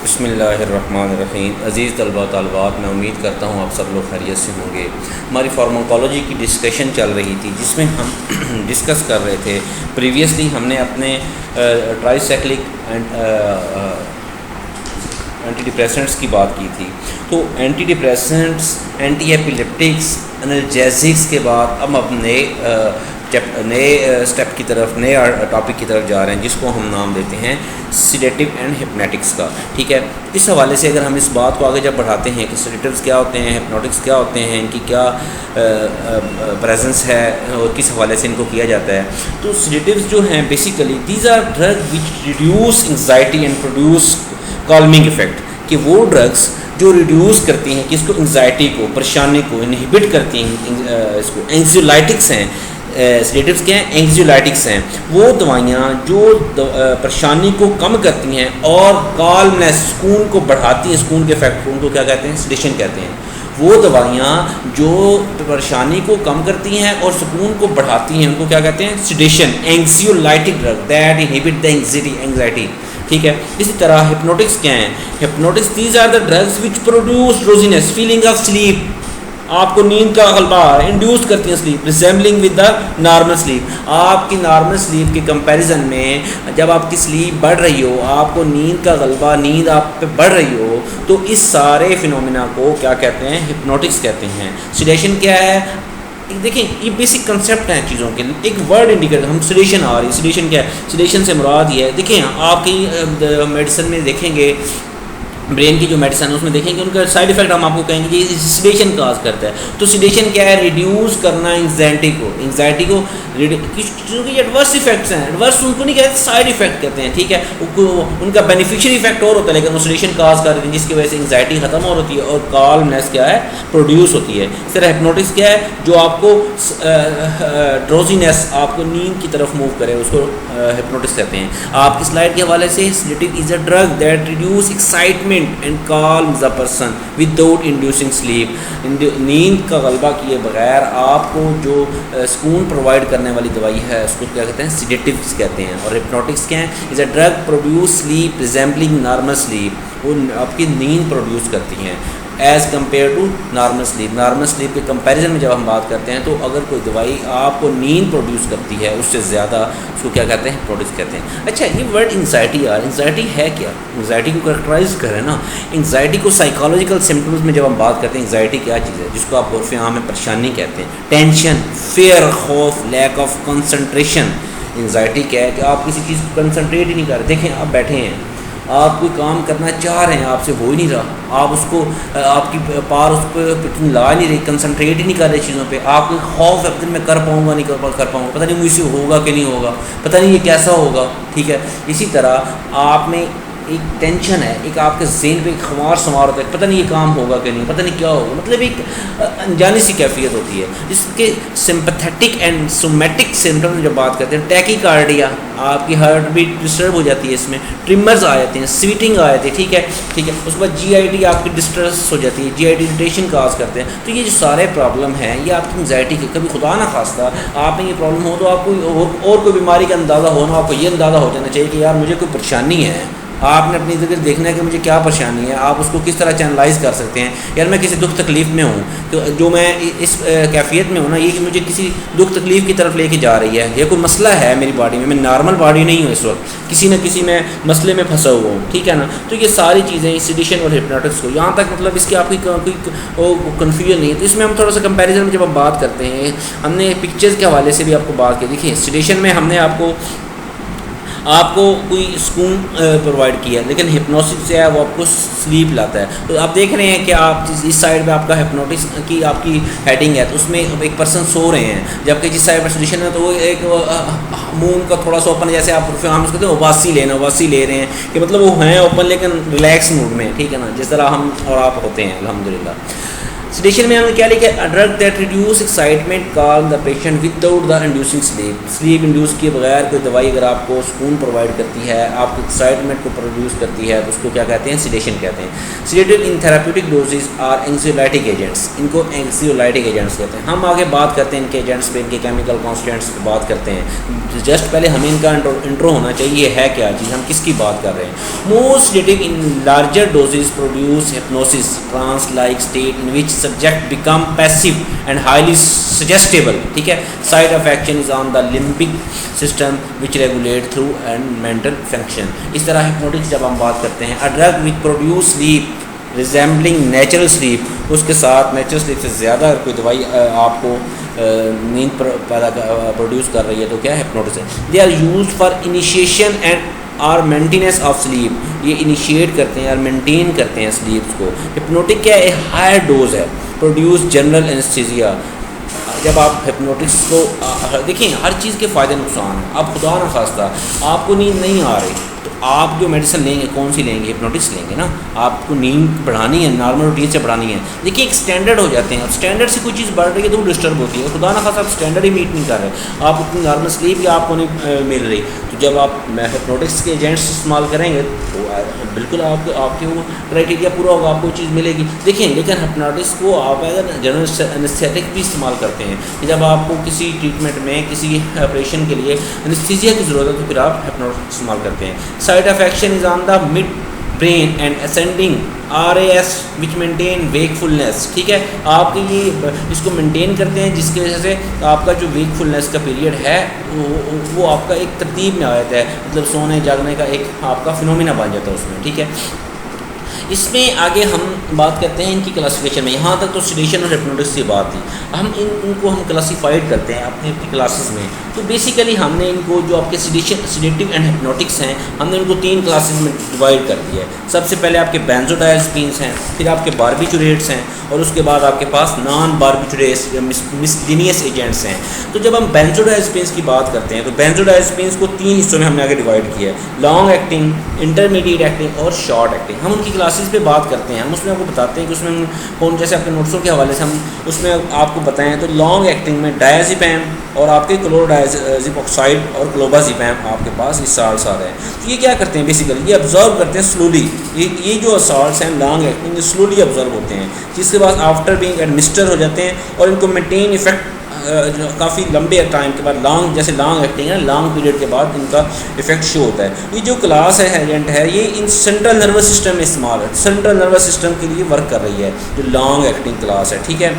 बिस्मिल्लाहिर्रहमानिर्रहीम। अज़ीज़ तलबा तलबात, मैं उम्मीद करता हूँ आप सब लोग खैरियत से होंगे। हमारी फार्माकोलॉजी की डिस्कशन चल रही थी जिसमें हम डिस्कस कर रहे थे। प्रीवियसली हमने अपने ट्राइसाइक्लिक एंटी डिप्रेसेंट्स की बात की थी। तो anti depressants, anti epileptics, analgesics के बाद अब अपने नए स्टेप की तरफ, नए टॉपिक की तरफ जा रहे हैं जिसको हम नाम देते हैं सिडेटिव एंड हिप्नोटिक्स का। ठीक है, इस हवाले से अगर हम इस बात को आगे जब बढ़ाते हैं कि सिडेटिव्स क्या होते हैं, हिप्नोटिक्स क्या होते हैं, इनकी क्या प्रेजेंस है और किस हवाले से इनको किया जाता है, तो सिडेटिव्स जो हैं basically these are drug which reduce anxiety and produce calming effect. कि वो ड्रग्स जो रिड्यूस करती हैं किसको, एंग्जाइटी को, परेशानी को इनहिबिट करती हैं, इसको एंग्जियोलाइटिक्स हैं। सिडेटिव्स क्या हैं? एंग्जियोलाइटिक्स हैं। वो दवाइयाँ जो परेशानी को कम करती हैं और काल्मनेस, सुकून को बढ़ाती हैं, सुकून के इफेक्ट को, उनको क्या कहते हैं? सिडेशन कहते हैं। वो दवाइयाँ जो परेशानी को कम करती हैं और सुकून को बढ़ाती हैं उनको क्या कहते हैं? Sedation. Anxiolytic drug that inhibit the anxiety. ठीक है, इसी तरह हिप्नोटिक्स क्या हैं? Hypnotics these are the drugs which produce drowsiness, feeling of sleep, आपको नींद का गलबा इंड्यूस करती हैं sleep, resembling with the normal sleep. आपकी नॉर्मल स्लीप के कंपैरिजन में जब आपकी स्लीप बढ़ रही हो, आपको नींद का गलबा, नींद आप पे बढ़ रही हो, तो इस सारे फिनोमिना को क्या कहते हैं? हिप्नोटिक्स कहते हैं। सिडेशन क्या है? देखिए, ये बेसिक कंसेप्ट हैं चीज़ों के। एक वर्ड इंडिकेट, हम सिडेशन आ रही है, सिडेशन क्या है? सिडेशन से मुराद ये है, देखिए आपकी मेडिसिन में देखेंगे, ब्रेन की जो मेडिसिन है उसमें देखेंगे उनका साइड इफेक्ट हम आपको कहेंगे कि सिडेशन काज करता है। तो सिडेशन क्या है? रिड्यूस करना एंग्जाइटी को क्योंकि एडवर्स इफेक्ट्स हैं, एडवर्स उनको नहीं कहते, साइड इफेक्ट कहते हैं। ठीक है, उनका बेनिफिशियल इफेक्ट और होता है लेकिन वो सिडेशन काज कर देते हैं जिसकी वजह से एंग्जाइटी खत्म हो होती है और काल्मनेस क्या है? प्रोड्यूस होती है। इस तरह हिप्नोटिक्स क्या है? जो आपको ड्रोजीनेस, आपको नींद की तरफ मूव करे, उसको हिप्नोटिक्स कहते हैं। आपकी स्लाइड के हवाले से sedative is a drug that reduce excitement and calms the person without inducing sleep। नींद का गलबा किए बगैर आपको जो सुकून प्रोवाइड करने वाली दवाई है उसको क्या कहते हैं? सिडेटिव्स कहते हैं। और हिप्नोटिक्स क्या है? Is a drug produce sleep resembling normal sleep, वो आपकी नींद प्रोड्यूस करती हैं as compare to normal sleep. Normal sleep के कंपैरिजन में जब हम बात करते हैं तो अगर कोई दवाई आपको नींद प्रोड्यूस करती है उससे ज़्यादा, उसको क्या कहते हैं? हिप्नोटिक्स कहते हैं। अच्छा, ये वर्ड एंग्जाइटी यार, एंग्जाइटी है क्या? एंग्जाइटी को करेक्टराइज करें ना। एंग्जाइटी को साइकोलॉजिकल सिम्टम्स में जब हम बात करते हैं, एंग्जाइटी क्या चीज़ है? जिसको आप उर्फ़ आम में परेशानी कहते हैं। टेंशन, फियर, खौफ, लैक ऑफ कंसंट्रेशन। एंग्जाइटी क्या है? कि आप किसी चीज़ को कंसंट्रेट ही नहीं कर रहे। देखें, आप बैठे हैं, आप कोई काम करना चाह रहे हैं, आपसे हो ही नहीं रहा, आप उसको, आपकी पार उस पर ला नहीं रही, कंसंट्रेट ही नहीं कर रहे चीज़ों पे। आपको खौफ है, पता नहीं मैं कर पाऊँगा नहीं कर पाऊँगा, पता नहीं मुझसे होगा कि नहीं होगा, पता नहीं ये कैसा होगा। ठीक है, इसी तरह आप में एक टेंशन है, एक आपके ज़हन पे एक खुमार सवार होता है, पता नहीं ये काम होगा कि नहीं, पता नहीं क्या होगा, मतलब एक अनजानी सी कैफियत होती है। जिसके सिंपैथेटिक एंड सोमैटिक सिम्टम्स जब बात करते हैं, टैकीकार्डिया, आपकी हार्ट बीट डिस्टर्ब हो जाती है, इसमें ट्रिमर्स आ जाते हैं, स्वीटिंग आ जाती है। ठीक है, ठीक है, उसके बाद GIT आपकी डिस्ट्रेस हो जाती है, GIT इरिटेशन काज करते हैं। तो ये जो सारे प्रॉब्लम हैं ये आपकी एंग्जाइटी के, कभी खुदा ना खास्ता आप में ये प्रॉब्लम हो तो आपको और कोई बीमारी का अंदाज़ा हो ना, आपको ये अंदाज़ा हो जाना चाहिए कि यार मुझे कोई परेशानी है। आपने अपनी जगह देखना है कि मुझे क्या परेशानी है, आप उसको किस तरह चैनलाइज कर सकते हैं। यार मैं किसी दुख तकलीफ़ में हूँ, तो जो मैं इस कैफियत में हूँ ना, ये कि मुझे किसी दुख तकलीफ़ की तरफ लेके जा रही है, ये कोई मसला है मेरी बॉडी में, मैं नॉर्मल बॉडी नहीं हूँ इस वक्त, किसी न किसी में मसले में फंसा हुआ हूँ। ठीक है ना, तो ये सारी चीज़ें सिडेशन और हिप्नोटिक्स को, यहाँ तक मतलब इसकी आपकी कोई कन्फ्यूजन नहीं है। तो इसमें हम थोड़ा सा कंपेरिजन में जब हम बात करते हैं, हमने पिक्चर्स के हवाले से भी आपको बात की। देखिए, सिडेशन में हमने आपको कोई सुकून प्रोवाइड किया, लेकिन हिप्नोसिस से है वो आपको स्लीप लाता है। तो आप देख रहे हैं कि आप इस साइड पे आपका हिप्नोटिक्स की आपकी हेडिंग है, तो उसमें एक पर्सन सो रहे हैं, जबकि जिस साइड पर सिडेशन है तो वो एक मुंह का थोड़ा सा ओपन, जैसे आप हम उसको कहते हैं वासी ले रहे हैं, कि मतलब वो हैं ओपन लेकिन रिलैक्स मूड में। ठीक है ना, जिस तरह हम और आप होते हैं अल्हम्दुलिल्लाह। सेडेशन में हमने क्या लिखा है, drug that reduce excitement calm the patient without the inducing sleep. Sleep induce किए बगैर कोई दवाई अगर आपको सुकून प्रोवाइड करती है, आपको एक्साइटमेंट को प्रोड्यूस करती है, तो उसको क्या कहते हैं, सेडेशन कहते हैं। Sedative in therapeutic dosages are anxiolytic agents, इनको एंग्जियोलाइटिक एजेंट्स कहते हैं। हम आगे बात करते हैं इनके एजेंट्स पे, इनके केमिकल कॉन्स्टिट्यूएंट्स पे बात करते हैं। जस्ट पहले हमें इनका इंट्रो होना चाहिए, है क्या चीज़, हम किसकी बात कर रहे हैं। Most sedative in larger doses produce hypnosis trance like state in which subject become passive and highly suggestible. ठीक है, site of action is on the limbic system which regulate through and mental function. इस तरह hypnotics जब हम बात करते हैं, a drug which produce sleep resembling natural sleep, उसके साथ नेचुरल स्लीप से ज़्यादा कोई दवाई आपको नींद पैदा प्रोड्यूस कर रही है तो क्या है, हिप्नोटिक्स है। They are use for initiation and or maintenance of sleep, ये इनिशिएट करते हैं और मेंटेन करते हैं स्लीप्स को। हिप्नोटिक क्या है, हायर डोज है, प्रोड्यूस जनरल एनेस्थीसिया। जब आप हिप्नोटिक्स को देखिए, हर चीज़ के फ़ायदे नुकसान हैं। अब खुदा न खास्ता आपको नींद नहीं आ रही तो आप जो मेडिसिन लेंगे कौन सी लेंगे, हिप्नोटिक्स लेंगे ना। आपको नींद बढ़ानी है, नॉर्मल रूटीन से बढ़ानी है। देखिए एक स्टैंडर्ड हो जाते हैं, अब स्टैंडर्ड से कोई चीज़ बढ़ रही है तो वो डिस्टर्ब होती है। खुदा ना खासा आप स्टैंडर्ड ही मीट नहीं कर रहे, आप उतनी नॉर्मल स्लीप ही आपको नहीं मिल रही। तो जब आप हिप्नोटिक्स के एजेंट्स इस्तेमाल करेंगे तो बिल्कुल आपके वो क्राइटेरिया पूरा होगा, आपको चीज़ मिलेगी। देखिए लेकिन हिप्नोटिक्स को आप अगर जनरल एनेस्थेटिक भी इस्तेमाल करते हैं, कि जब आपको किसी ट्रीटमेंट में किसी ऑपरेशन के लिए एनेस्थीसिया की ज़रूरत है तो फिर आप हिप्नोटिक्स इस्तेमाल करते हैं। Side of action is on the mid brain and ascending RAS which maintain wakefulness. ठीक है, आपके ये इसको मेंटेन करते हैं, जिसकी वजह से आपका जो वेकफुलनेस का पीरियड है वो आपका एक तरतीब में आ जाता है, मतलब सोने जागने का एक आपका फिनोमिना बन जाता है उसमें। ठीक है, इसमें आगे हम बात करते हैं इनकी क्लासिफिकेशन में। यहाँ तक तो सेडेशन और हिप्नोटिक्स की बात थी, हम इनको हम क्लासीफाइड करते हैं अपनी अपनी क्लासेस में। तो बेसिकली हमने इनको जो आपके सेडेटिव एंड हिप्नोटिक्स हैं, हमने इनको 3 क्लासेस में डिवाइड कर दिया है। सबसे पहले आपके बेंजोडायज़ेपिन्स हैं, फिर आपके बारबिटूरेट्स हैं, और उसके बाद आपके पास नॉन बारबिटूरेट्स या मिसलिनियस एजेंट्स हैं। तो जब हम बेंजोडायज़ेपिन्स की बात करते हैं तो बेंजोडायज़ेपिन्स को 3 हिस्सों में हमने आगे डिवाइड किया है, लॉन्ग एक्टिंग, इंटरमीडिएट एक्टिंग और शॉर्ट एक्टिंग। हम उनकी क्लासेस पे बात करते हैं, हम उसमें आपको बताते हैं कि उसमें कौन, जैसे आपके नोट्सों के हवाले से हम उसमें आपको बताएं तो लॉन्ग एक्टिंग में डायज़ेपैम और आपके क्लोरोडायज़ेपिक ऑक्साइड और क्लोबाज़ेपैम आपके पास इस साल्ट्स आ रहे हैं। तो ये क्या करते हैं, बेसिकली ये ऑब्जर्व करते हैं स्लोली। ये जो साल्ट्स हैं लॉन्ग एक्टिंग, ये स्लोली ऑब्जर्व होते हैं, जिसके बाद आफ्टर बीइंग एडमिनिस्टर हो जाते हैं और इनको मेंटेन इफेक्ट काफ़ी लंबे टाइम के बाद, लॉन्ग जैसे लॉन्ग एक्टिंग है, लॉन्ग पीरियड के बाद इनका इफेक्ट शो होता है। ये जो क्लास है एजेंट है, ये इन सेंट्रल नर्वस सिस्टम में इस्तेमाल है, सेंट्रल नर्वस सिस्टम के लिए वर्क कर रही है जो लॉन्ग एक्टिंग क्लास है। ठीक है,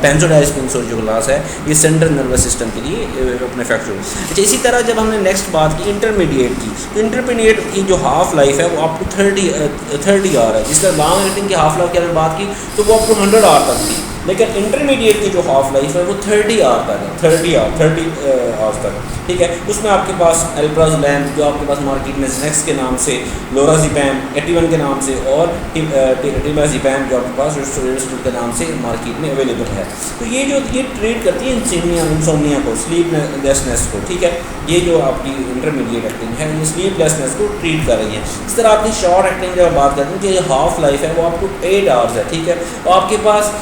बेंजोडायज़ेपिन्स जो क्लास है ये सेंट्रल नर्वस सिस्टम के लिए अपने इफेक्ट शो। अच्छा, इसी तरह जब हमने नेक्स्ट बात की इंटरमीडिएट की, तो इंटरमीडिएट की जो हाफ लाइफ है वो आपको 30 आवर है, जिसका लॉन्ग एक्टिंग की हाफ लाइफ की अगर बात की तो वो आपको 100 आवर तक थी, लेकिन इंटरमीडिएट की जो हाफ लाइफ है वो 30 आवर तक है, 30 आवर्स तक। ठीक है, उसमें आपके पास अल्प्राजोलैम जो आपके पास मार्केट में जेनेक्स के नाम से, लोराज़ेपैम एटिवन के नाम से और टिमाज़ेपैम जो आपके पास रिस्टोरेस्टल के नाम से मार्केट में अवेलेबल है। तो ये ट्रीट करती है इंसोम्निया को, स्लीपलेसनेस को। ठीक है, ये जो आपकी इंटरमीडिएट एक्टिंग है ये स्लीपलेसनेस को ट्रीट कर रही है। इस तरह आपकी शॉर्ट एक्टिंग जब बात करते हैं कि ये हाफ लाइफ है वो आपको 8 आवर्स है। ठीक है, तो आपके पास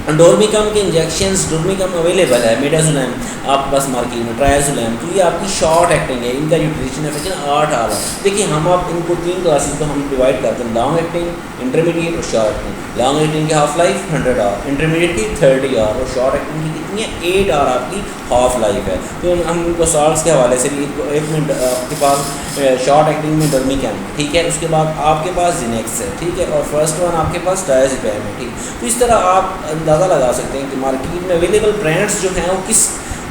डोर्मिकम के इंजेक्शंस, डोर्मिकम अवेलेबल है, मिडाज़ोलैम आपके पास मार्केट में, ट्रायाज़ोलैम। तो ये आपकी शॉर्ट एक्टिंग है, इनका जो ड्यूरेशन है 8 आवर। देखिए हम आप इनको 3 क्लासेस को हम डिवाइड करते हैं, लॉन्ग एक्टिंग, इंटरमीडिएट और शॉर्ट एक्टिंग। लॉन्ग एक्टिंग की हाफ लाइफ 100 आवर, इंटरमीडिएट की 30 आवर और शॉर्ट एक्टिंग की कितनी है 8 आवर आपकी हाफ लाइफ है। तो हम इनको साल्ट्स के हवाले से भी एक मिनट आपके पास शॉर्ट एक्टिंग में डोर्मिकम, ठीक है, उसके बाद आपके पास जिनेक्स है, ठीक है, और फर्स्ट वन आपके पास डायज़ेपैम है। ठीक, तो इस तरह आप अंदाज़ा लगा सकते हैं कि मार्केट में अवेलेबल ब्रांड्स जो हैं वो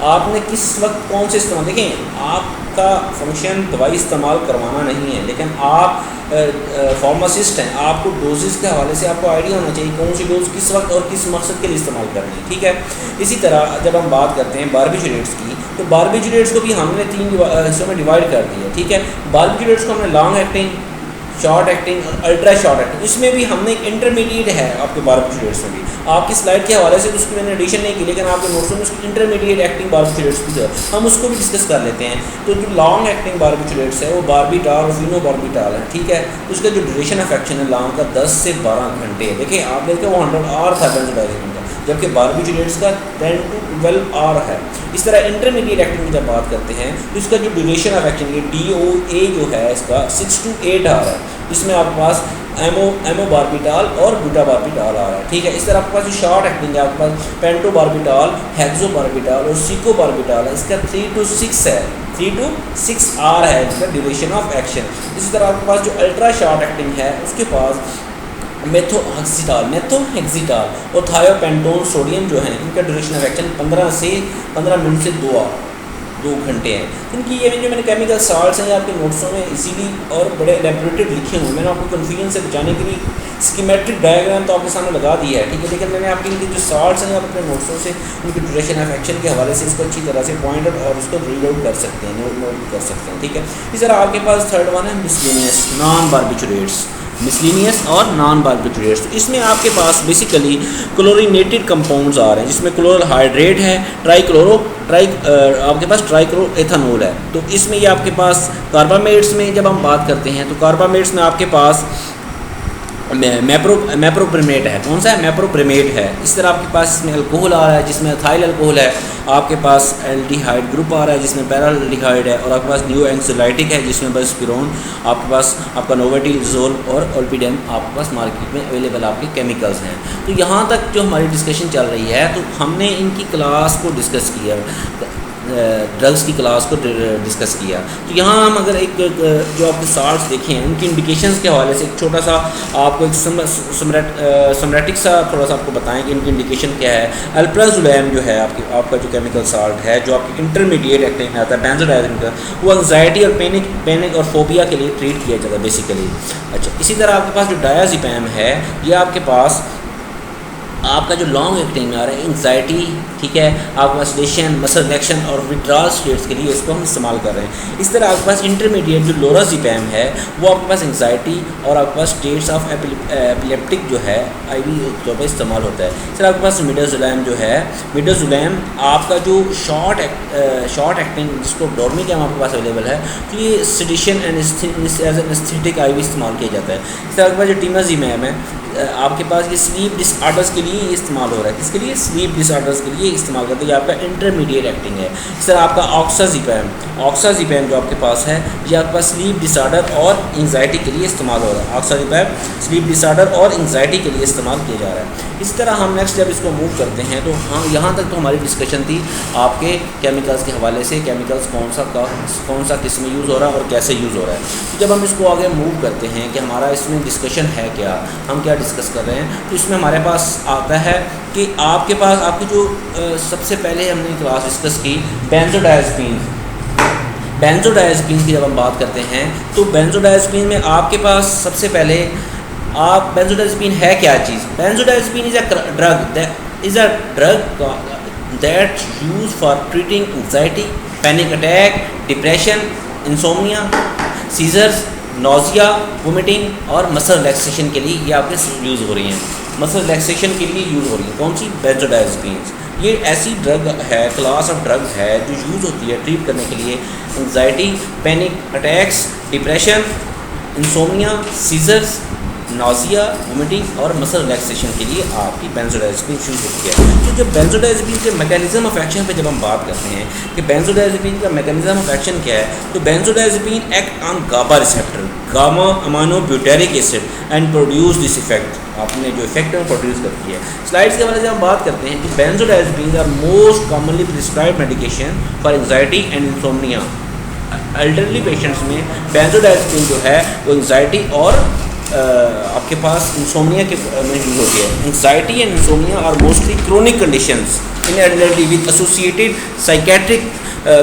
आपने किस वक्त कौन से इस्तेमाल। देखें आपका फंक्शन दवाई इस्तेमाल करवाना नहीं है, लेकिन आप फार्मासिस्ट हैं, आपको डोजेस के हवाले से आपको आइडिया होना चाहिए कौन सी डोज किस वक्त और किस मकसद के लिए इस्तेमाल करनी है। ठीक है, इसी तरह जब हम बात करते हैं बारबिटूरेट्स की, तो बारबिटूरेट्स को भी हमने 3 हिस्सों में डिवाइड कर दिया। ठीक है, बारबिटूरेट्स को हमने long acting, short acting, ultra short acting, इसमें भी हमने एक इंटरमीडिएट है आपके बारबिटरेट्स में भी। आपकी स्लाइड के हवाले से तो उसकी मैंने एडिशन नहीं की, लेकिन आपके नोट्स में उसकी इंटरमीडिएट एक्टिंग बारबिटरेट्स भी है, हम उसको भी डिस्कस कर लेते हैं। तो जो लॉन्ग एक्टिंग बारबिटरेट्स है वो बारबिटाल और फिनोबारबिटाल है, ठीक है। उसका जो ड्यूरेशन ऑफ एक्शन है लॉन्ग का 10 से 12 घंटे है। देखिए आप देखते हैं वो 100 आवर था बेंजोडाइजेपिन का, जबकि बारबिटरेट्स का 10 to 12 आवर है। इस तरह इंटरमीडिएट एक्टिंग की जब बात करते हैं तो इसका जो ड्यूरेशन ऑफ एक्शन ये DOA जो है इसका 6 to 8 आवर है। इसमें आपके पास एमोबारबिटाल और ब्यूटाबारबिटाल आ रहा है, ठीक है। इस तरह आपके पास जो शॉर्ट एक्टिंग है आपके पास पेंटोबारबिटाल, हेक्सोबारबिटाल और सिकोबारबिटाल है, इसका 3 to 6 है, 3 to 6 आवर है इसका ड्यूरेशन ऑफ एक्शन। इसी तरह आपके पास जो अल्ट्रा शॉर्ट एक्टिंग है उसके पास मेथोहेक्सिटाल और थायोपेंटोन सोडियम जो है इनका ड्यूरेशन ऑफ एक्शन 15 मिनट से 2 घंटे हैं। क्योंकि ये जो मैंने केमिकल साल्ट्स हैं आपके नोट्सों में इजीली और बड़े एलेबोरेटेड लिखे हुए, मैंने आपको कन्फ्यूजन से बचाने के लिए स्कीमेट्रिक डायग्राम तो आपके सामने लगा दिया है, ठीक है। लेकिन मैंने आपके लिए जो साल्ट्स हैं आप अपने नोट्सों से उनकी ड्यूरेशन ऑफ एक्शन के हवाले से इसको अच्छी तरह से पॉइंट आउट और उसको रीड आउट कर सकते हैं, नोट कर सकते हैं, ठीक है। इस तरह आपके पास थर्ड वन है मिसलेनियस नॉन बारबिटरेट्स, मिसलिनियस और नॉन बारबिटरेट्स। तो इसमें आपके पास बेसिकली क्लोरीनेटेड कंपाउंड्स आ रहे हैं, जिसमें क्लोरल हाइड्रेट है, आपके पास ट्राइक्लोएथानोल है। तो इसमें ये आपके पास कार्बामेट्स में जब हम बात करते हैं तो कार्बामेट्स में आपके पास मैप्रोप्रिमेट है। कौन सा है? मैप्रोप्रिमेट है। इस तरह आपके पास इसमें अल्कोहल आ रहा है जिसमें एथाइल अल्कोहल है, आपके पास एल्डिहाइड ग्रुप आ रहा है जिसमें पैराल्डिहाइड है, और आपके पास न्यू एंक्सोलाइटिक है जिसमें बस पिरोन, आपके पास आपका नोवेटिजोल और ओल्पिडेम आपके पास मार्केट में अवेलेबल आपके केमिकल्स हैं। तो यहाँ तक जो हमारी डिस्कशन चल रही है तो हमने इनकी क्लास को डिस्कस किया, ड्रग्स की क्लास को डिस्कस किया। तो यहाँ हम अगर एक जो आपके साल्ट्स देखें हैं उनकी इंडिकेशंस के हवाले से एक छोटा सा आपको एक समरेटिक सा थोड़ा सा आपको बताएं कि इनकी इंडिकेशन क्या है। अल्प्राजोलैम जो है आपका जो केमिकल साल्ट है जो आपकी इंटरमीडिएट एक्टिंग में आता है बेंजोडाइज़ेपिन का, वो एंग्जाइटी और पैनिक और फोबिया के लिए ट्रीट किया जाता है बेसिकली। अच्छा, इसी तरह आपके पास जो डायाज़ेपैम है ये आपके पास आपका जो लॉन्ग एक्टिंग में आ रहा है एंग्जाइटी, ठीक है, आपके पास सेडेशन, मसल रिलैक्शन और विड्रॉल स्टेट्स के लिए इसको हम इस्तेमाल कर रहे हैं। इस तरह आपके पास इंटरमीडिएट जो लोराज़ेपैम है वो आपके पास एंग्जाइटी और आपके पास स्टेट्स ऑफ एपिलेप्टिक जो है आईवी तौर पर इस्तेमाल होता है। इस तरह आपके पास मिडाज़ोलैम जो है, मिडाज़ोलैम आपका जो शॉर्ट एक्टिंग जिसको डोर्मिकैम आपके पास अवेलेबल है, तो ये sedation and as anaesthetic IV इस्तेमाल किया जाता है। इस तरह आपके पास जो टीमाज़ेपैम है आपके पास ये स्लीप डिसऑर्डर्स के लिए इस्तेमाल हो रहा है। किसके लिए? स्लीप डिसऑर्डर्स के लिए इस्तेमाल करते हैं। ये आपका इंटरमीडिएट एक्टिंग है। इस तरह आपका ऑक्साज़ेपैम जो आपके पास है ये आपके पास स्लीप डिसऑर्डर और एंग्जाइटी के लिए इस्तेमाल हो रहा है। ऑक्साज़ेपैम स्लीप डिसऑर्डर और एंग्जाइटी के लिए इस्तेमाल किया जा रहा है। इस तरह हम नेक्स्ट जब इसको मूव करते हैं तो हाँ, यहाँ तक तो हमारी डिस्कशन थी आपके केमिकल्स के हवाले से, केमिकल्स कौन सा किस में यूज़ हो रहा है और कैसे यूज़ हो रहा है। तो जब हम इसको आगे मूव करते हैं कि हमारा इसमें डिस्कशन है क्या, हम क्या डिस्कस कर रहे हैं, तो इसमें हमारे पास आता है कि आपके पास आपकी जो सबसे पहले हमने क्लास डिस्कस की बेंजोडाइज़ेपिन की जब हम बात करते हैं तो बेंजोडाइज़ेपिन में आपके पास सबसे पहले बेंजोडाइज़ेपिन है क्या चीज़? Benzodiazepine is a drug that use for treating anxiety, panic attack, depression, insomnia, seizures, nausea, vomiting और मसल रिलैक्सेशन के लिए ये आपके यूज़ हो रही हैं। मसल रिलैक्सेशन के लिए यूज़ हो रही है कौन सी? बेंजोडाइज़ेपिन। ये ऐसी ड्रग है, क्लास ऑफ ड्रग है जो यूज़ होती है ट्रीट करने के लिए anxiety, panic attacks, depression, insomnia, seizures, nausea, vomiting और मसल रिलैक्सेशन के लिए आपकी बेंजोडाइज़ेपिन यूज़ होती है। तो जब बेंजोडाइज़ेपिन के मैकेनिज्म ऑफ एक्शन पे जब हम बात करते हैं कि बेंजोडाइज़ेपिन का मैकेनिज्म ऑफ एक्शन क्या है, तो benzodiazepine act on GABA receptor, gamma amino butyric acid and produce this effect, आपने जो इफेक्ट है प्रोड्यूस करती है। स्लाइड्स के बारे में हम बात करते हैं कि benzodiazepine are most commonly prescribed medication for anxiety and insomnia. Elderly patients में बेंजोडाइज़ेपिन जो है वो एंग्जाइटी और आपके पास इंसोम्निया के में यूज़ होती है। Anxiety and insomnia are mostly chronic conditions inadvertently with associated psychiatric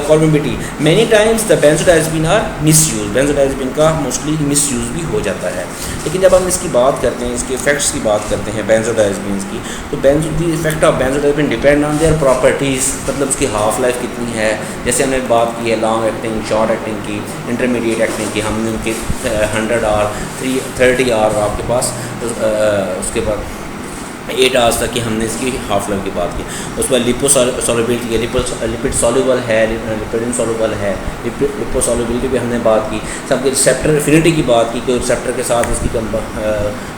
comorbidity. Many times the benzodiazepine are misused. बेंजोडाइज़ेपिन का मोस्टली मिसयूज़ भी हो जाता है। लेकिन जब हम इसकी बात करते हैं, इसके इफेक्ट्स की बात करते हैं बेंजोडाइज़ेपिन की, तो the effect of बेंजोडाइज़ेपिन depend on their properties, मतलब उसकी हाफ लाइफ कितनी है। जैसे हमने बात की है लॉन्ग एक्टिंग, शॉर्ट एक्टिंग की, इंटरमीडिएट एक्टिंग की, हमने उनके 100 आवर 30 आवर आपके पास, उसके बाद 8 आवर्स तक की हमने इसकी हाफ लाइफ की बात की। उस पर लिपोसॉल्युबिलिटी है, लिपिड सॉल्युबल है, लिपिड इनसॉल्युबल है, लिपोसॉल्युबिलिटी भी हमने बात की। सबके रिसेप्टर एफिनिटी की बात की, कोई रिसेप्टर के साथ इसकी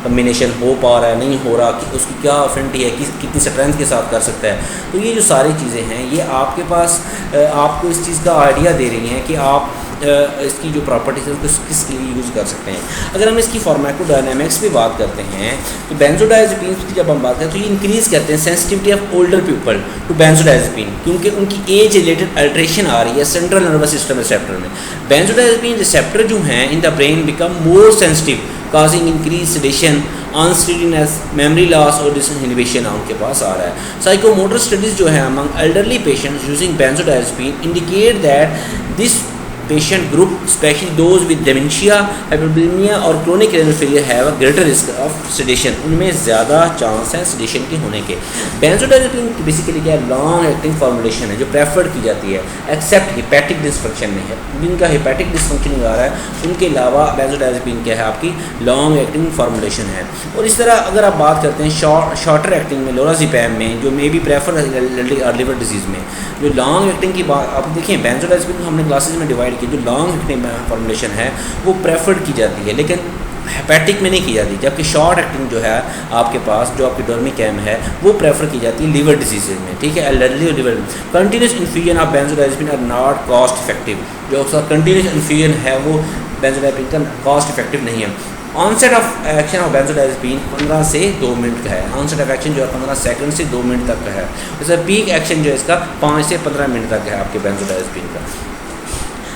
कम्बिनेशन हो पा रहा है, नहीं हो रहा, कि उसकी क्या एफिनिटी है, कितनी स्ट्रेंथ के साथ कर सकता है। तो ये जो सारी चीज़ें हैं, ये आपके पास आपको इस चीज़ का आइडिया दे रही हैं कि आप इसकी जो प्रॉपर्टीज है उसको किस लिए यूज़ कर सकते हैं। अगर हम इसकी फार्माकोडायनामिक्स की बात करते हैं, तो बेंजोडाइज़ेपिन की जब हम बात करें तो ये इंक्रीज़ करते हैं sensitivity of older people to benzodiazepine, क्योंकि उनकी एज रिलेटेड अल्ट्रेशन आ रही है सेंट्रल नर्वस सिस्टम रिसेप्टर में। बेंजोडाइज़ेपिन रिसेप्टर जो हैं in the brain become more sensitive, causing increased sedation, unsteadiness, memory loss और disinhibition उनके पास आ रहा है। Psychomotor studies जो है among elderly patients using benzodiazepine indicate that this patient group, especially those with dementia, hyperbulimia और chronic renal failure have a greater risk of sedation, उनमें ज़्यादा chance है sedation के होने के। बेंजोडाइज़ेपिन बेसिकली क्या है, लॉन्ग एक्टिंग फॉर्मुलेशन है जो प्रेफर्ड की जाती है एक्सेप्ट हिपैटिक डिसफंक्शन में है। जिनका हिपैटिक डिसफंक्शनिंग आ रहा है उनके अलावा बेंजोडाइज़ेपिन क्या है, आपकी लॉन्ग एक्टिंग फॉर्मुलेशन है। और इस तरह अगर आप बात करते हैं शॉर्टर एक्टिंग में, लोराज़ेपैम में, जो may be prefer liver disease में, जो लॉन्ग एक्टिंग की बात आप देखिए, बेंजोडाइज़ेपिन को हमने क्लासेज में डिवाइड की, जो लॉन्ग एक्टिंग फॉर्मुलेशन है वो प्रेफर्ड की जाती है, लेकिन हेपेटिक में नहीं की जाती। जबकि शॉर्ट एक्टिंग जो है आपके पास, जो आपकी डोर्मिकैम है, वो प्रेफर की जाती है लिवर डिजीज़ में, ठीक है, एल्डरली और liver. Continuous infusion of benzodiazepine are not cost effective, जो उसका कंटिन्यूस इन्फ्यूजन है वो बेंजोडाइज़ेपिन का कॉस्ट इफेक्टिव नहीं है। Onset of action of benzodiazepine 15 से 2 मिनट का है। ऑनसेट ऑफ एक्शन जो है 15 सेकंड से 2 मिनट तक का है। जैसे पीक एक्शन जो है इसका 5 से 15 मिनट तक है आपके बेंजोडाइज़ेपिन का।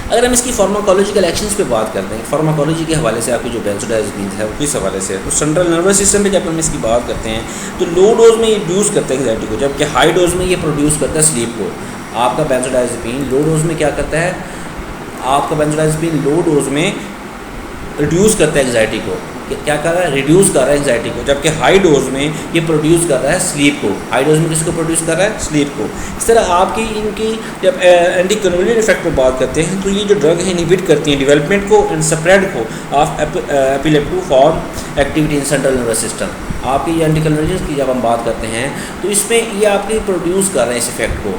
अगर हम इसकी फार्माकोलॉजिकल एक्शंस पे बात करते हैं, फार्माकोलॉजी के हवाले से आपकी जो बेंजोडाइज़ेपिन है वो किस हवाले से है, तो सेंट्रल नर्वस सिस्टम पे जब हम इसकी बात करते हैं तो लो डोज में ये इंड्यूस करता है एंग्जाइटी को, जबकि हाई डोज में ये प्रोड्यूस करता है स्लीप को। आपका बेंजोडाइज़ेपिन लो डोज में क्या करता है, आपका बेंजोडाइज़ेपिन लो डोज में रिड्यूस करता है एंग्जाइटी को, क्या कर रहा है, रिड्यूस कर रहा है एंग्जाइटी को, जबकि हाई डोज में ये प्रोड्यूस कर रहा है स्लीप को। हाई डोज में किसको प्रोड्यूस कर रहा है, स्लीप को। इस तरह आपकी इनकी जब एंटी कन्वुलेंट इफेक्ट पर बात करते हैं तो ये जो ड्रग है इनहिबिट करती हैं डेवलपमेंट को एंड स्प्रेड को of epileptiform activity in central nervous system. आपकी ये एंटी कन्वुलेंट्स की जब हम बात करते हैं तो इसमें ये आपकी प्रोड्यूस कर रहे हैं इस इफेक्ट को,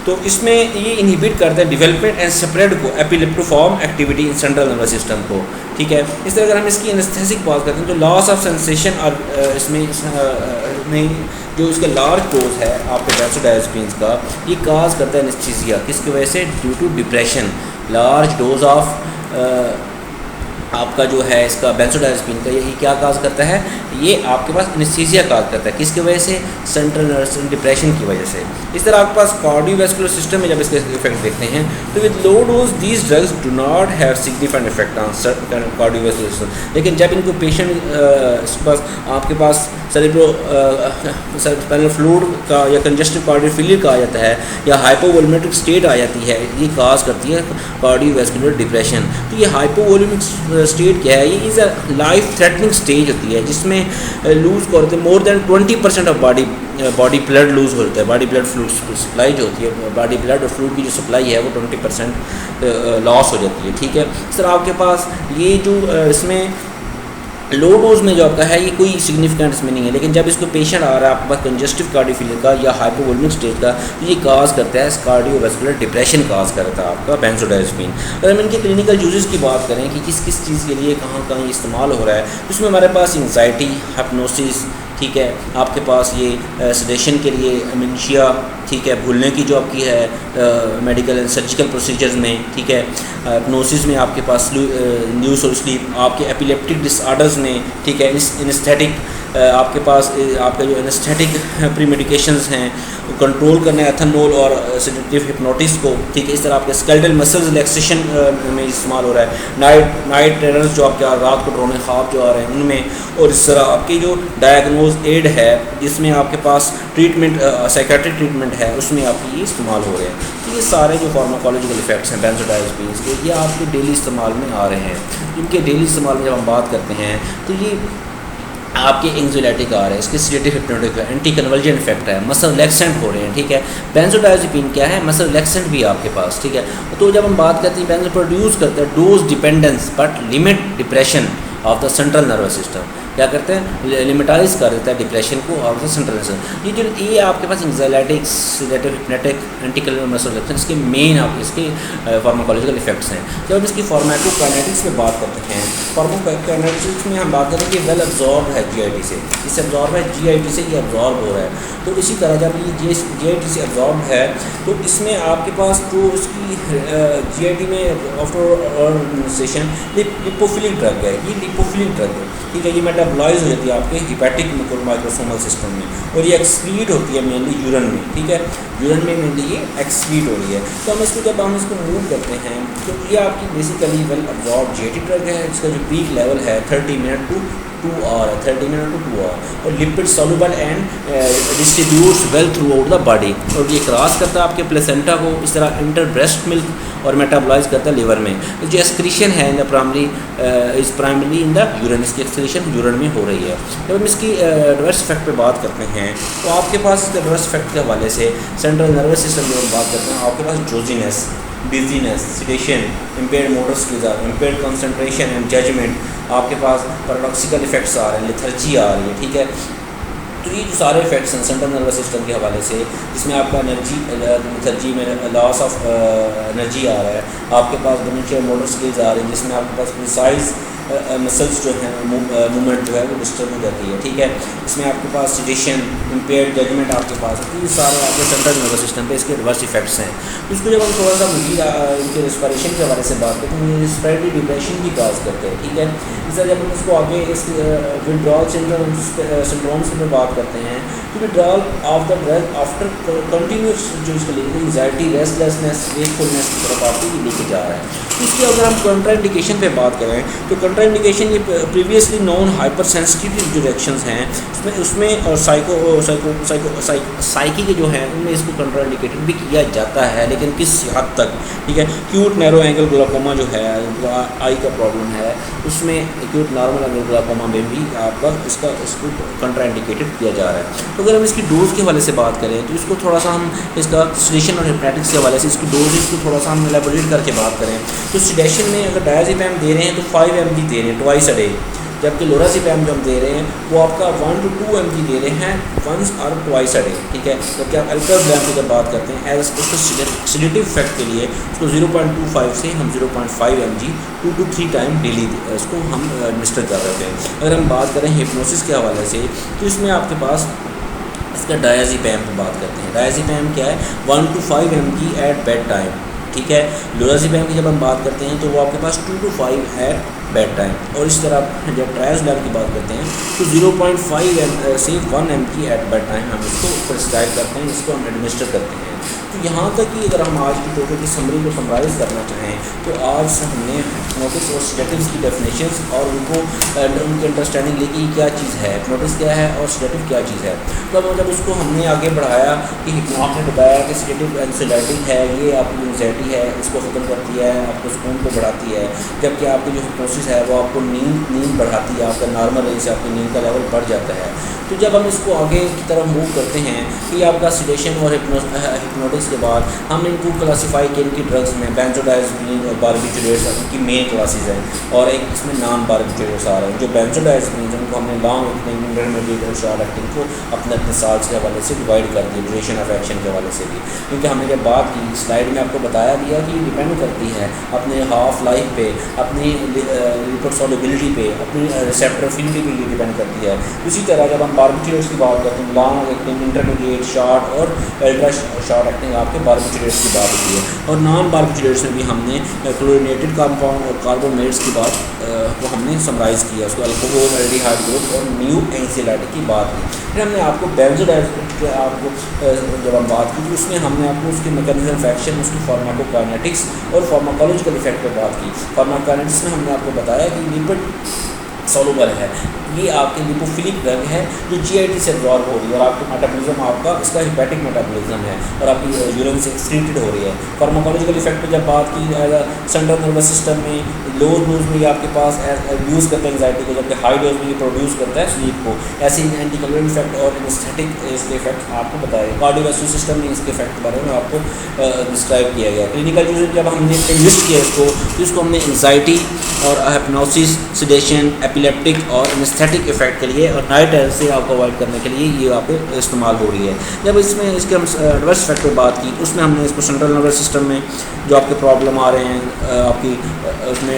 तो इसमें ये इनहिबिट करते हैं डेवलपमेंट एंड स्प्रेड को epileptiform activity in central nervous system को, ठीक है। इस तरह अगर हम इसकी एनेस्थेसिक बात करते हैं तो लॉस ऑफ सेंसेशन और इसमें जो इसका लार्ज डोज है आपके बेंजोडाइज़ेपिन का, ये काज करता है एनेस्थीसिया, किसकी वजह से, due to depression. Large dose of आपका जो है इसका बेंजोडाइज़ेपिन का ये क्या काज करता है, ये आपके पास एनेस्थीसिया काज करता है, किसकी वजह से, सेंट्रल नर्वस डिप्रेशन की वजह से। इस तरह आपके पास कार्डियोवैस्कुलर सिस्टम में जब इसके इफेक्ट देखते हैं तो with low dose these drugs do not have significant effect on cardiovascular system. लेकिन जब इनको पेशेंट आपके पास सेरेब्रल फ्लूइड का या कंजेस्टिव कार्डियोफिलिया का आ जाता है या हाइपोवोलेमिक स्टेट आ जाती है, ये काज करती है कार्डियोवैस्कुलर डिप्रेशन। तो ये हाइपोवोलेमिक स्टेट क्या है, ये is a life threatening stage होती है जिसमें लूज करते more than 20% of body blood lose होता है। बॉडी ब्लड फ्लूड सप्लाई जो होती है, बॉडी ब्लड और फ्लूड की जो सप्लाई है वो 20% लॉस हो जाती है, ठीक है। सर आपके पास ये जो इसमें लो डोज में जो आपका है ये कोई सिग्निफिकेंट इसमें नहीं है, लेकिन जब इसको पेशेंट आ रहा है आपके पास कंजेस्टिव कार्डियोफिलिया का या हाइपोवोलेमिक स्टेज का, तो ये काज करता है कार्डियोवैस्कुलर डिप्रेशन काज करता है आपका बेंजोडाइज़ेपिन। अगर हम इनके क्लिनिकल यूजेस की बात करें कि किस किस चीज़ के लिए कहाँ कहाँ इस्तेमाल हो रहा है, तो इसमें हमारे पास एंग्जाइटी, हिप्नोसिस, ठीक है, आपके पास ये सेडेशन के लिए, एमेंशिया, ठीक है, भूलने की जो आपकी है मेडिकल एंड सर्जिकल प्रोसीजर्स में, ठीक है, हिप्नोसिस में आपके पास न्यूस और स्लीप, आपके एपिलेप्टिक डिसऑर्डर्स में, ठीक है, एनेस्थेटिक आपके पास आपका जो एनेस्थेटिक प्री मेडिकेशंस हैं कंट्रोल करने एथेनॉल और सेडेटिव हिप्नोटिक्स को, ठीक है। इस तरह आपके स्केलेटल मसल्स रिलैक्सेशन में इस्तेमाल हो रहा है, नाइट ट्रेनर्स जो आपके रात को ड्रोने ख्वाब जो आ रहे हैं उनमें, और इस तरह आपकी जो डायग्नोज एड है जिसमें आपके पास ट्रीटमेंट साइकेट्रिक ट्रीटमेंट है उसमें आपके ये इस्तेमाल हो रहे हैं। तो ये सारे जो फार्माकोलॉजिकल इफेक्ट्स हैं बेंजोडाइज़ेपिन्स के, ये आपके डेली इस्तेमाल में आ रहे हैं। इनके डेली इस्तेमाल में जब हम बात करते हैं तो ये आपके एंग्जाइटिक आ रहे हैं, इसके सेडेटिव हिप्नोटिक है, एंटी कन्वर्जन इफेक्ट है, मसल रिलैक्सेंट हो रहे हैं, ठीक है। बेंजोडाइज़ेपिन क्या है, मसल रिलैक्सेंट भी है आपके पास, ठीक है। तो जब हम बात करते हैं बेंजो प्रोड्यूस करते हैं dose dependence but limit depression of the central nervous system, क्या करते हैं लिमिटाइज कर देता है डिप्रेशन को और द सेंट्रल नर्वस सिस्टम। ये जो ये आपके पास anxiolytic sedative hypnotic anti convulsion muscle relaxant इसके मेन आप इसके फार्माकोलॉजिकल इफेक्ट्स हैं। जब हम इसकी फार्माकोकाइनेटिक्स पे बात करते हैं, फार्माकोकाइनेटिक्स में हम बात करें कि वेल एब्जॉर्ब है जीआईटी से, इससे एब्जॉर्ब है जीआईटी से, ये एब्जॉर्ब हो रहा है। तो इसी तरह जब ये जीआईटी से एब्जॉर्ब है तो इसमें आपके पास जो इसकी जीआईटी में आफ्टर सेशन लिपोफिलिक ड्रग है, ये लिपोफिलिक ड्रग है, ठीक है। ये मेटाबॉलाइज हो जाती है आपके हिपैटिक माइक्रोसोमल सिस्टम में और ये एक्सक्रीट होती है मेनली यूरिन में, ठीक है। यूरिन में मेनली ये एक्सक्रीट हो रही है। तो हम इसको जब हम इसको मूव करते हैं तो ये आपकी basically well absorb GIT drug है, इसका जो पीक लेवल है 30 मिनट टू 2 आवर है, 30 मिनट टू 2 आवर, और lipid soluble and distributes well through out the body, और ये क्रॉस करता है आपके प्लेसेंटा को, इस तरह इंटर ब्रेस्ट मिल्क और मेटाबॉलाइज करता है लिवर में। जो एक्सक्रीशन है in the primary in the urine, इसकी एक्सक्रीशन यूरिन में हो रही है। जब हम इसकी एडवर्स इफेक्ट पे बात करते हैं तो आपके पास इसके एडवर्स इफेक्ट के हवाले से सेंट्रल नर्वस सिस्टम में हम बात करते हैं, आपके पास drowsiness, dizziness, sedation, impaired motor skills आ रहे हैं, इम्पेयर्ड कंसंट्रेशन एंड जजमेंट, आपके पास पैराडॉक्सिकल इफेक्ट्स आ रहे हैं, लेथर्जी आ रही है, ठीक है। तो ये जो सारे इफेक्ट्स हैं सेंट्रल नर्वस सिस्टम के हवाले से, जिसमें आपका एनर्जी लेथर्जी में लॉस ऑफ एनर्जी आ रहा है, आपके पास डिमेंशिया मोटर स्किल्स आ रही हैं जिसमें आपके पास प्रिसाइज मसल्स जो हैं मूवमेंट जो है वो डिस्टर्ब हो जाती है, ठीक है। इसमें आपके पास सिडेशन, इम्पेयर्ड जजमेंट आपके पास, तो ये सारे आपके सेंट्रल नर्वस सिस्टम पे इसके रिवर्स इफेक्ट्स हैं। तो इसको जब हम थोड़ा सा मजीद इनके रिस्पायरेशन के हवाले से बात करते हैं तो ये रिस्पायरेटरी डिप्रेशन की काज करते हैं, ठीक है। इस तरह जब हम इसको आगे इस विड्रॉल सिंड्रोम्स में बात करते हैं तो withdrawal of the drug after continuous जो इसको लेकर एंग्जाइटी, रेस्टलेसनेस, वेकफुलनेस की तरफ आपको ये लेके जा रहा है। तो इसकी अगर हम कंट्राइंडिकेशन पे बात करें तो कंट्राइंडिकेशन ये प्रीवियसली नोन हाइपर सेंसिटिव जो रिएक्शंस हैं उसमें और साइकी के जो हैं उनमें इसको कंट्राइंडिकेटेड भी किया जाता है, लेकिन किस हद तक, ठीक है। क्यूट नैरो एंगल ग्लाकोमा जो है आई का प्रॉब्लम है उसमें एक्यूट नॉर्मल एंगल ग्लाकोमा में भी आपका इसको कंट्राइंडिकेटेड किया जा रहा है। तो अगर हम इसकी डोज के हवाले से बात करें तो इसको थोड़ा सा हम इसका सिडेशन और हिप्नोटिक्स के हवाले से इसकी डोज इसको थोड़ा सा हम एलैबोरेट करके बात करें तो सिडेशन में अगर डायज़ेपैम दे रहे हैं तो 5 mg दे रहे हैं ट्वाइस अ डे, जबकि लोराज़ेपैम जो हम दे रहे हैं वो आपका 1 to 2 mg दे रहे हैं वंस और ट्वाइस अ डे, ठीक है। जबकि आप अल्प्राज़ोलैम की जब बात करते हैं एज उसको सेडेटिव इफेक्ट के लिए उसको 0.25 से हम 0.5 mg 2 to 3 टाइम डेली इसको हम एडमिनिस्टर कर रहे हैं। अगर हम बात करें हिप्नोसिस के हवाले से तो इसमें आपके पास इसका डायज़ेपैम पर बात करते हैं। डायज़ेपैम क्या है 1 to 5 mg at bed time, ठीक है। लोराज़ेपैम की जब हम बात करते हैं तो वो आपके पास 2 to 5 एट बेड टाइम, और इस तरह जब ट्रायज़ोलैम की बात करते हैं तो 0.5 से 1 mg एट बेड टाइम हम इसको प्रिस्क्राइब करते हैं, इसको हम एडमिनिस्टर करते हैं। तो यहाँ तक कि अगर हम आज की टॉपिक की समरी को समराइज़ करना चाहें तो आज हमने हिप्नोटिक्स और सेडेटिव्स की डेफिनेशंस और उनकी अंडरस्टैंडिंग लेके क्या चीज़ है, हिप्नोटिक्स क्या है और सेडेटिव क्या चीज़ है। तो अब जब उसको हमने आगे बढ़ाया कि आपने बताया कि सेडेटिव एंग्जाइटी है, ये आपकी एंग्जाइटी है इसको ख़त्म करती है, आपको सुकून को बढ़ाती है, जबकि आपकी जो हिप्नोसिस है वो आपको नींद बढ़ाती है, आपका नॉर्मल रेंज से आपकी नींद का लेवल बढ़ जाता है। तो जब हम इसको आगे की तरफ मूव करते हैं कि आपका सिडेशन और हिप्नोटिक्स के बाद हमने इनको क्लासीफाई किया इनकी ड्रग्स में बेंजोडाइज़ेपिन और बारबिटुरेट्स इनकी मेन क्लासेस हैं, और एक इसमें नॉन बारबिटुरेट्स आ रहे हैं। जो बेंजोडाइज़ेपिन जिनको हमने लॉन्ग इंटरमीडिएट और शॉर्ट एक्टिंग को अपने साल्स के हवाले से डिवाइड कर दिया, ड्यूरेशन ऑफ एक्शन के हवाले से भी, क्योंकि हमने जब बात की स्लाइड में आपको बताया दिया कि डिपेंड करती है अपने हाफ लाइफ पे, अपनी लिपिड सॉल्युबिलिटी पे, अपनी रिसेप्टर अफिनिटी पे ये डिपेंड करती है। उसी तरह जब हम बारबिचुरेट्स की बात करते हैं, लॉन्ग एक्टिंग, इंटरमीडिएट, शॉर्ट और अल्ट्रा शॉर्ट एक्टिंग आपके बारबिचुरेट्स की बात होती है। और नॉन बारबिचुरेट्स में भी हमने क्लोरीनेटेड कंपाउंड और कार्बोमेट्स की बात को हमने समराइज़ किया, उसको अल्कोहल, एल्डिहाइड ग्रुप और न्यू एंजिलाइड की बात की। फिर हमने आपको बेंजोडाइजेपिन के आपको जब हम बात की तो उसमें हमने आपको उसके मैकेनिज्म ऑफ एक्शन, उसकी फार्माकोकाइनेटिक्स और फार्माकोलॉजिकल इफेक्ट पर बात की। फार्माकोकाइनेटिक्स में हमने आपको बताया कि लिपिड सॉल्युबल है, ये आपके लिपोफिलिक ड्रग है जो जीआईटी से एब्जॉर्ब हो रही है और आपका मेटाबॉलिज्म आपका इसका हिपैटिक मेटाबॉलिज्म है और आपकी यूरिन से एक्सक्रीटेड हो रही है। फार्माकोलॉजिकल इफेक्ट पर जब बात की सेंट्रल नर्वस सिस्टम में लो डोज में ये आपके पास यूज़ करता है एंग्जाइटी को, जबकि हाई डोज में ये प्रोड्यूस करता है स्लीप को। ऐसे ही एंटीकलर इफेक्ट और एनेस्थेटिक इसके इफेक्ट आपको बताए। कार्डियोवैस्कुलर सिस्टम में इसके इफेक्ट के बारे में आपको डिस्क्राइब किया गया। क्लिनिकल यूज जब हमने लिस्ट किया इसको तो इसको हमने एंग्जाइटी और हिप्नोसिस, सिडेशन, एपिलेप्टिक और एनेस्थेटिक इफेक्ट के लिए और नाइट से आपको अवॉइड करने के लिए ये आप इस्तेमाल हो रही है। जब इसमें इसके हम एडवर्स इफेक्ट पर बात की उसमें हमने इसको सेंट्रल नर्वस सिस्टम में जो आपके प्रॉब्लम आ रहे हैं आपकी उसमें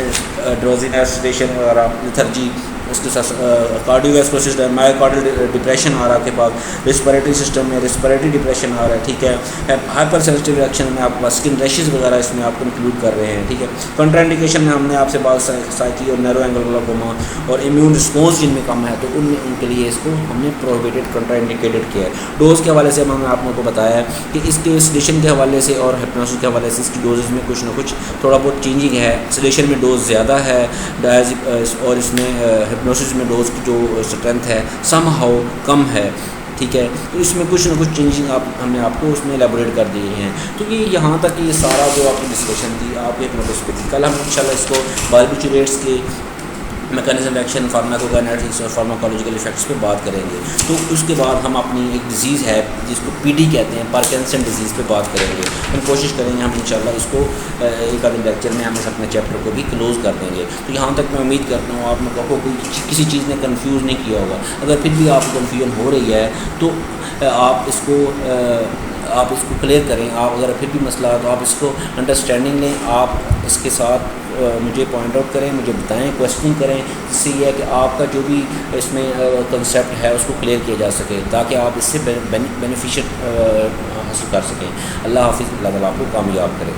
ड्रोजीनेस, सेडेशन वगैरह, लेथर्जी, उसके साथ कार्डियोवैस्कुलर सिस्टम, मायोकार्डियल डिप्रेशन आ रहा है आपके पास, रिस्पिरेटरी सिस्टम में रिस्पिरेटरी डिप्रेशन आ रहा है, ठीक है। हाइपर सेंसिटिव रिएक्शन में आपके पास स्किन रैशेज वगैरह इसमें आपको इंक्लूड कर रहे हैं, ठीक है। कंट्राइंडिकेशन में हमने आपसे बात साइकी और नैरो एंगल ग्लाइकोमा और इम्यून रिस्पॉन्स जिनमें कम है तो उनके लिए इसको हमने प्रोहिबिटेड, कंट्राइंडिकेटेड किया है। डोज के हवाले से हमने आपको बताया कि इसके सिडेशन के हवाले से और हिप्नोसिस के हवाले से इसकी डोजेज में कुछ ना कुछ थोड़ा बहुत चेंजिंग है। सिडेशन में डोज ज़्यादा है और इसमें हिप्नोसिस में डोज की जो स्ट्रेंथ है सम हाउ कम है, ठीक है। तो इसमें कुछ ना कुछ चेंजिंग हमने आपको उसमें एलेबोरेट कर दिए हैं। तो ये यहाँ तक ये सारा जो आपकी डिस्कशन थी आप एक नोटिस पे थी। कल हम इंशाल्लाह इसको बारबिचुरेट्स के मैकेनिज्म एक्शन, फार्माकोकाइनेटिक्स और फार्माकोलॉजिकल इफेक्ट्स पे बात करेंगे। तो उसके बाद हम अपनी एक डिज़ीज़ है जिसको पीडी कहते हैं, पार्किंसन डिजीज़ पे बात करेंगे। हम कोशिश करेंगे हम इंशाल्लाह इसको एक आधे लेक्चर में हम इस अपने चैप्टर को भी क्लोज़ कर देंगे। तो यहाँ तक मैं उम्मीद करता हूँ आप लोगों को कोई किसी चीज़ ने कन्फ्यूज़ नहीं किया होगा। अगर फिर भी आपको कन्फ्यूजन हो रही है तो आप इसको क्लियर करें। आप अगर फिर भी मसला है तो आप इसको अंडरस्टैंडिंग लें, आप इसके साथ मुझे पॉइंट आउट करें, मुझे बताएं, क्वेश्चन करें, जिससे ये है कि आपका जो भी इसमें कंसेप्ट है उसको क्लियर किया जा सके ताकि आप इससे बेनिफिशियल हासिल कर सकें। अल्लाह हाफिज़, अल्लाह ताला आपको कामयाब करें।